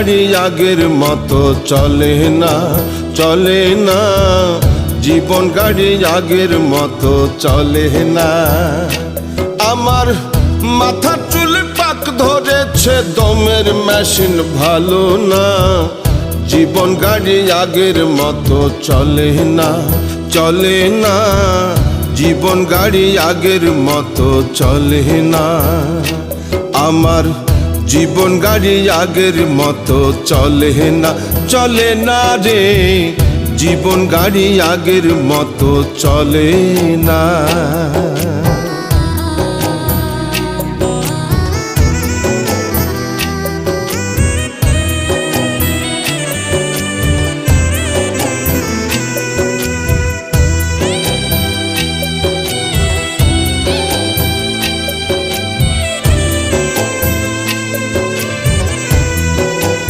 গাড়ি আগের মতো চলে না, চলে না। জীবন গাড়ি আগের মতো চলে না। আমার মাথার চুল পাক ধরেছে, দমের মেশিন ভালো না। জীবন গাড়ি আগের মতো চলে না, চলে না। জীবন গাড়ি আগের মতো চলে না। আমার জীবন গাড়ি আগের মতো চলে না, চলে না রে। জীবন গাড়ি আগের মতো চলে না।